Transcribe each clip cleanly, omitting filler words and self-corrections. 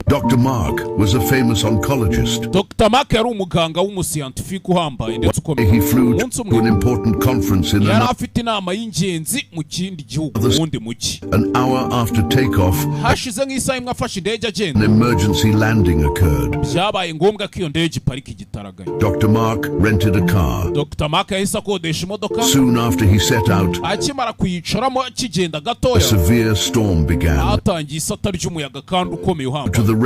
Dr. Mark was a famous oncologist. Dr. Mark yari umuganga w'umuscientifique uhambaye ndetse ukomeye. He flew to an important conference in yari afite inama y'ingenzi mu kindi gihugu wundi muki. An hour after takeoff, hashize nk'isaha imwe afashe indege agenda. An emergency landing occurred. Byabaye ngombwa ko iyo ndege iparika igitaraganya. Dr. Mark rented a car. Dr. Mark yahise akodesha imodoka. Soon after he set out, akimara kuyicaramo kigenda gatoya, a severe storm began. hatangiye isata ry'umuyaga kandi ukomeye uhambaye.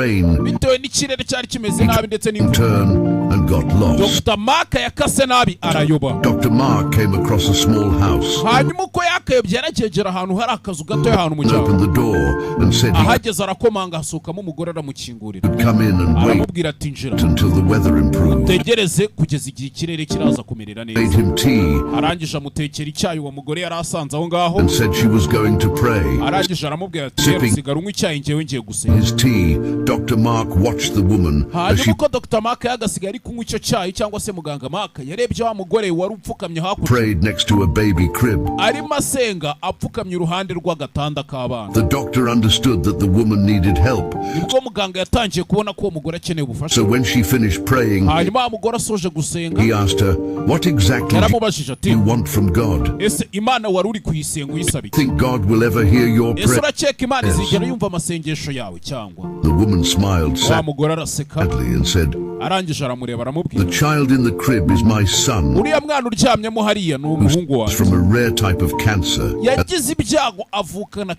bitewe n'ikirere cyari kimeze nabi ndetse turn and got lost. Dr. Mark yakase nabi arayoba. Dr. Mark came across a small house. hanyuma uko yakayobye yarakegera ahantu hari akazu gatoya ahantu mu cyaro. Opened the door and said ahageze arakomanga hasukamo umugore aramukingurira. Come in and aramubwira ati njira until the weather improved. utegereze kugeza igihe ikirere kiraza kumerera neza. Made him tea. arangije amutekera icyayi uwo mugore yari asanze aho ngaho. And said she was going to pray. arangije aramubwira ati rero sigara unywa icyayi njyewe ngiye gusenga. His tea, Dr. Mark watched the woman as she uko Dr. Mark yagasigaye ari kunywa icyo cyayi cyangwa se muganga Mark yarebye wa mugore wari upfukamye hakurya. prayed next to a baby crib. arimo asenga apfukamye uruhande rw'agatanda k'abana. The doctor understood that the woman needed help. nibwo muganga yatangiye kubona ko uwo mugore akeneye ubufasha. So when she finished praying, hanyuma mugore asoje gusenga, he asked her, what exactly yaramubajije ati, you want from God? ese Imana wari uri kuyisenga uyisaba iki? Think God will ever hear your ese prayer? urakeka Imana izigera yumva amasengesho yawe cyangwa? The woman smiled wa mugore araseka sadly and said, arangije aramureba aramubwira, the child in the crib is my son. uriya mwana uryamyemo hariya ni umuhungu wanjye. From a rare type of cancer. yagize ibyago avukana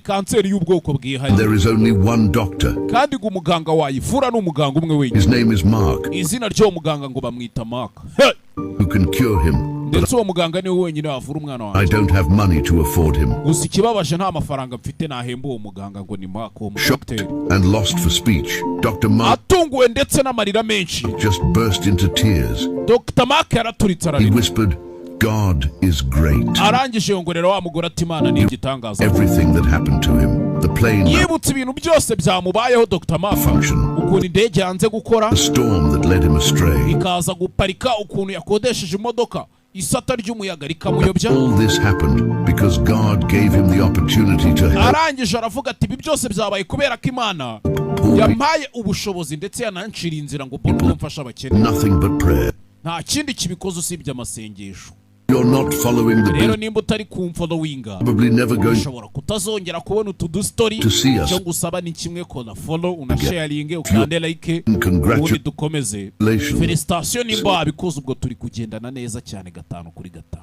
kanseri y'ubwoko bwihariye. There is only one doctor. kandi ngo umuganga wayivura ni umuganga umwe wenyine. His name is Mark. izina ry'uwo muganga ngo bamwita Mark. Who can cure him. ndetse uwo muganga niwe wenyine wavura umwana I wanjye. don't have money to afford him. gusa ikibabaje nta mafaranga mfite nahemba uwo muganga ngo ni Mark uwo Shocked mudokiteri. and lost for speech, Dr. Mark atunguwe ndetse n'amarira menshi. just burst into tears. Dr. Mark yaraturitse He ararira. whispered, God is great. arangije yongorera wa mugore ati Imana ni igitangaza. Everything that happened to him, the plane yibutse ibintu byose byamubayeho Dr. Mark. function, ukuntu indege yanze gukora, the storm that led him astray. ikaza guparika, ukuntu yakodesheje imodoka isata ry'umuyaga rikamuyobya. All this happened because God gave him the opportunity to help arangije aravuga ati ibi byose byabaye kubera ko Imana yampaye ubushobozi ndetse yananciriye inzira ngo mbone uko mfasha abakene. nothing but prayer. nta kindi kibikoze usibye amasengesho. You're not following the rero business, nimba utari kumfollowinga, probably never going ushobora kutazongera kubona utu dustori. to see us. cyo gusaba ni kimwe, kona follow, unasharinge, ukande like, ubundi Congratulations. dukomeze. felicitation nimba wabikoze, ubwo turi kugendana neza cyane 5/5.